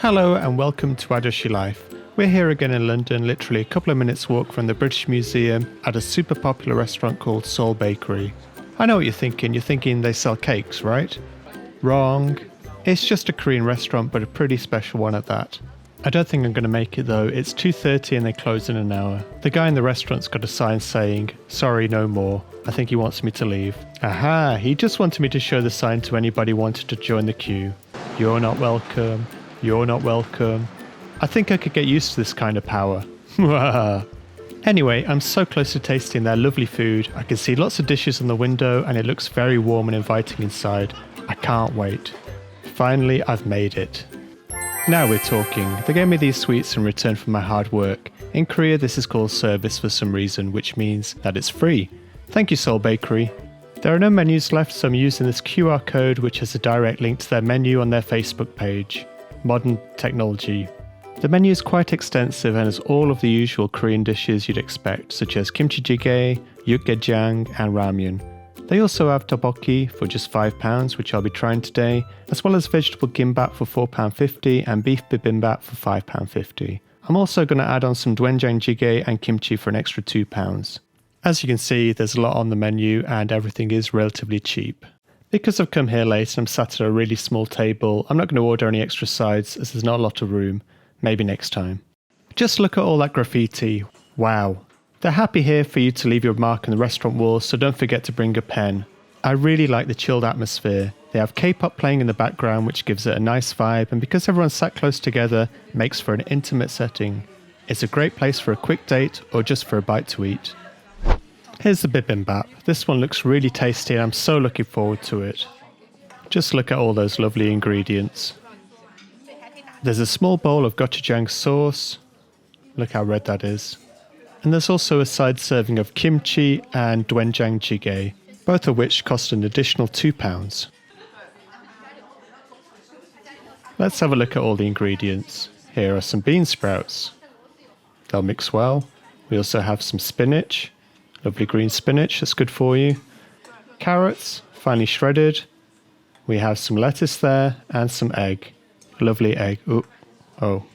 Hello and welcome to Adashi Life. We're here again in London, literally a couple of minutes walk from the British Museum at a super popular restaurant called Seoul Bakery. I know what you're thinking they sell cakes, right? Wrong. It's just a Korean restaurant, but a pretty special one at that. I don't think I'm going to make it though. It's 2:30 and they close in an hour. The guy in the restaurant's got a sign saying, "Sorry, no more." I think he wants me to leave. Aha, he just wanted me to show the sign to anybody who wanted to join the queue. You're not welcome. You're not welcome. I think I could get used to this kind of power. Anyway, I'm so close to tasting their lovely food. I can see lots of dishes on the window and it looks very warm and inviting inside. I can't wait. Finally, I've made it. Now we're talking. They gave me these sweets in return for my hard work. In Korea, this is called service for some reason, which means that it's free. Thank you, Seoul Bakery. There are no menus left, so I'm using this QR code, which has a direct link to their menu on their Facebook page. Modern technology. The menu is quite extensive and has all of the usual Korean dishes you'd expect, such as kimchi jjigae, yukgaejang, and ramyun. They also have tteokbokki for just £5, which I'll be trying today, as well as vegetable gimbap for £4.50 and beef bibimbap for £5.50. I'm also going to add on some doenjang jjigae and kimchi for an extra £2. As you can see, there's a lot on the menu and everything is relatively cheap. Because I've come here late and I'm sat at a really small table, I'm not going to order any extra sides as there's not a lot of room. Maybe next time. Just look at all that graffiti. Wow. They're happy here for you to leave your mark on the restaurant walls, so don't forget to bring a pen. I really like the chilled atmosphere. They have K-pop playing in the background, which gives it a nice vibe, and because everyone's sat close together, it makes for an intimate setting. It's a great place for a quick date or just for a bite to eat. Here's the bibimbap. This one looks really tasty and I'm so looking forward to it. Just look at all those lovely ingredients. There's a small bowl of gochujang sauce. Look how red that is. And there's also a side serving of kimchi and doenjang jjigae, both of which cost an additional £2. Let's have a look at all the ingredients. Here are some bean sprouts. They'll mix well. We also have some spinach. Lovely green spinach, that's good for you. Carrots, finely shredded. We have some lettuce there and some egg. Lovely egg. Ooh. Oh.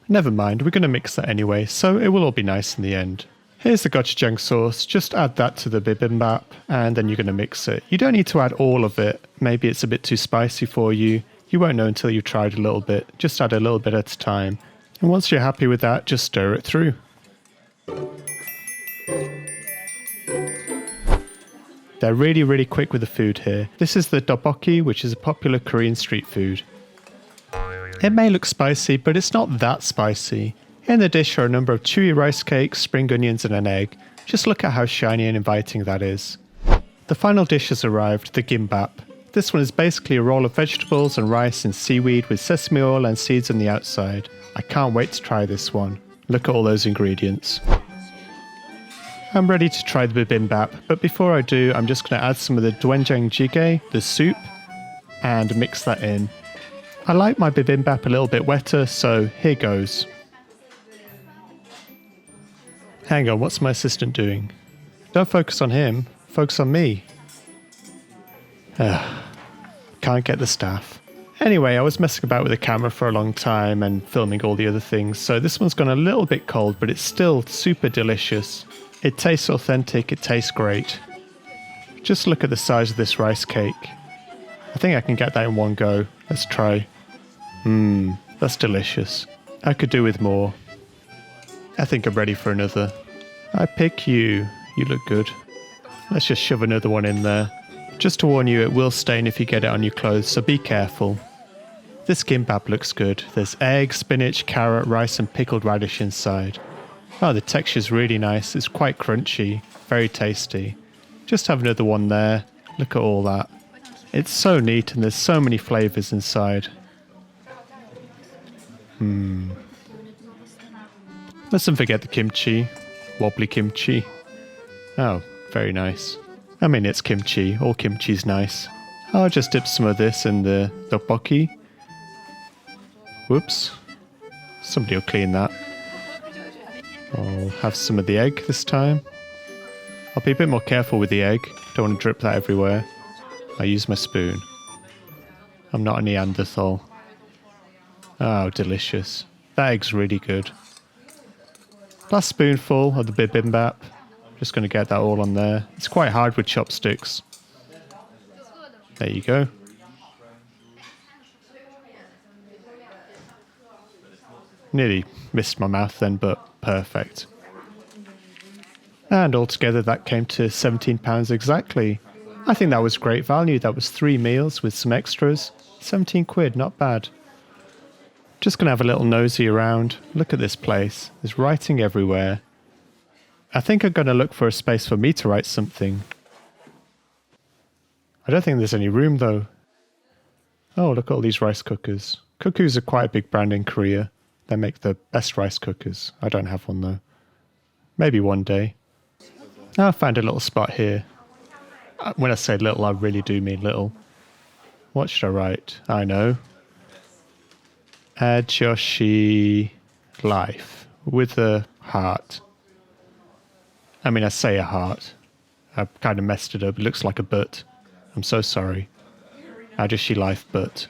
Never mind, we're going to mix that anyway, so it will all be nice in the end. Here's the gochujang sauce. Just add that to the bibimbap and then you're going to mix it. You don't need to add all of it. Maybe it's a bit too spicy for you. You won't know until you've tried a little bit. Just add a little bit at a time. And once you're happy with that, just stir it through. They're really quick with the food here. This is the tteokbokki, which is a popular Korean street food. It may look spicy, but it's not that spicy. In the dish are a number of chewy rice cakes, spring onions and an egg. Just look at how shiny and inviting that is. The final dish has arrived, the gimbap. This one is basically a roll of vegetables and rice and seaweed with sesame oil and seeds on the outside. I can't wait to try this one. Look at all those ingredients. I'm ready to try the bibimbap, but before I do, I'm just going to add some of the doenjang jjigae, the soup, and mix that in. I like my bibimbap a little bit wetter, so here goes. Hang on, what's my assistant doing? Don't focus on him, focus on me. Can't get the staff. Anyway, I was messing about with the camera for a long time and filming all the other things, so this one's gone a little bit cold, but it's still super delicious. It tastes authentic, it tastes great. Just look at the size of this rice cake. I think I can get that in one go. Let's try. That's delicious. I could do with more. I think I'm ready for another. I pick you. You look good. Let's just shove another one in there. Just to warn you, it will stain if you get it on your clothes, so be careful. This gimbap looks good. There's egg, spinach, carrot, rice and pickled radish inside. Oh, the texture's really nice. It's quite crunchy. Very tasty. Just have another one there. Look at all that. It's so neat and there's so many flavours inside. Let's not forget the kimchi. Wobbly kimchi. Oh, very nice. I mean, it's kimchi. All kimchi's nice. I'll just dip some of this in the tteokbokki. Whoops. Somebody will clean that. I'll have some of the egg this time. I'll be a bit more careful with the egg. Don't want to drip that everywhere. I use my spoon. I'm not a Neanderthal. Oh, delicious. That egg's really good. Last spoonful of the bibimbap. Just going to get that all on there. It's quite hard with chopsticks. There you go. Nearly missed my mouth then, but perfect. And altogether that came to £17 exactly. I think that was great value. That was 3 meals with some extras. 17 quid, not bad. Just going to have a little nosy around. Look at this place. There's writing everywhere. I think I'm going to look for a space for me to write something. I don't think there's any room though. Oh, look at all these rice cookers. Cuckoos are quite a big brand in Korea. They make the best rice cookers. I don't have one though. Maybe one day. I found a little spot here. When I say little, I really do mean little. What should I write? I know. Ajoshi life with a heart. I mean, I say a heart. I've kind of messed it up. It looks like a butt. I'm so sorry. Ajoshi life butt.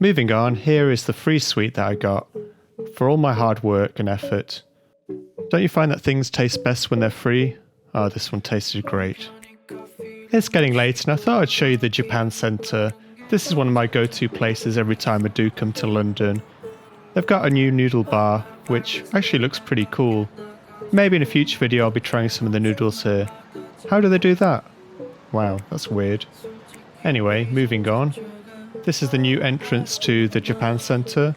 Moving on, here is the free sweet that I got for all my hard work and effort. Don't you find that things taste best when they're free? Oh, this one tasted great. It's getting late and I thought I'd show you the Japan Centre. This is one of my go-to places every time I do come to London. They've got a new noodle bar, which actually looks pretty cool. Maybe in a future video I'll be trying some of the noodles here. How do they do that? Wow, that's weird. Anyway, moving on. This is the new entrance to the Japan Centre.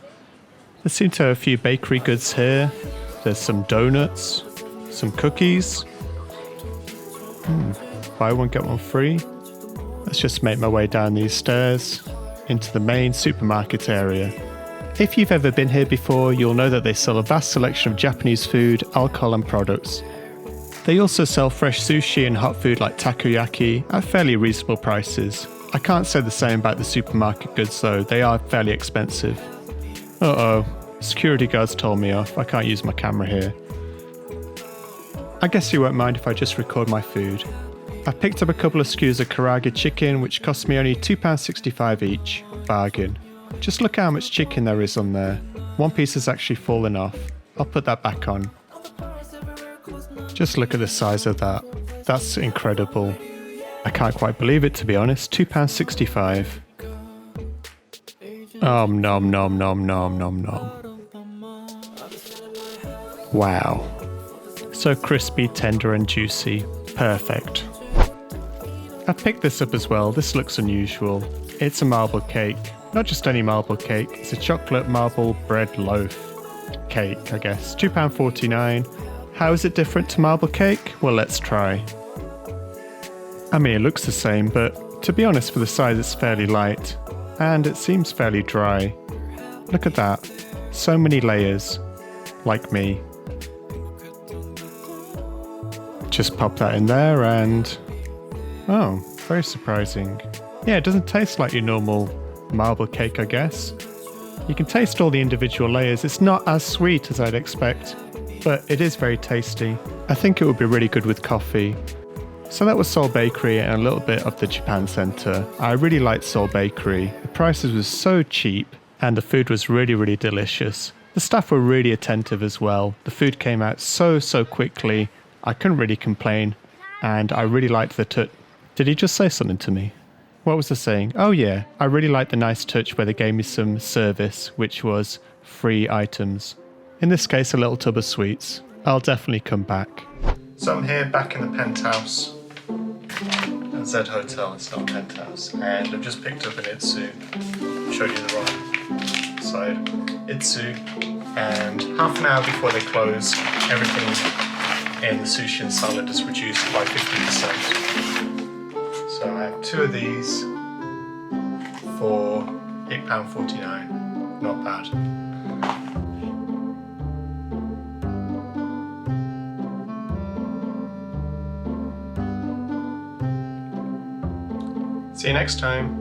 There seem to have a few bakery goods here. There's some donuts, some cookies. Buy one, get one free. Let's just make my way down these stairs into the main supermarket area. If you've ever been here before, you'll know that they sell a vast selection of Japanese food, alcohol and products. They also sell fresh sushi and hot food like takoyaki at fairly reasonable prices. I can't say the same about the supermarket goods though, they are fairly expensive. Uh-oh, security guards told me off, I can't use my camera here. I guess you won't mind if I just record my food. I picked up a couple of skewers of Karagi Chicken, which cost me only £2.65 each. Bargain. Just look how much chicken there is on there. One piece has actually fallen off. I'll put that back on. Just look at the size of that. That's incredible. I can't quite believe it, to be honest. £2.65. Nom nom nom nom nom nom. Wow. So crispy, tender and juicy. Perfect. I picked this up as well. This looks unusual. It's a marble cake. Not just any marble cake. It's a chocolate marble bread loaf cake, I guess. £2.49. How is it different to marble cake? Well, let's try. I mean, it looks the same, but to be honest, for the size, it's fairly light. And it seems fairly dry. Look at that. So many layers. Like me. Just pop that in there and... oh, very surprising. Yeah, it doesn't taste like your normal marble cake, I guess. You can taste all the individual layers. It's not as sweet as I'd expect, but it is very tasty. I think it would be really good with coffee. So that was Seoul Bakery and a little bit of the Japan Centre. I really liked Seoul Bakery. The prices were so cheap and the food was really, really delicious. The staff were really attentive as well. The food came out so quickly. I couldn't really complain and I really liked the touch. Did he just say something to me? What was the saying? Oh yeah, I really liked the nice touch where they gave me some service, which was free items. In this case, a little tub of sweets. I'll definitely come back. So I'm here back in the penthouse at Z Hotel, it's not a penthouse, and I've just picked up an Itsu. Showed you the wrong side. Itsu, and half an hour before they close, everything in the sushi and salad is reduced by 50%. So I have 2 of these for £8.49. Not bad. See you next time.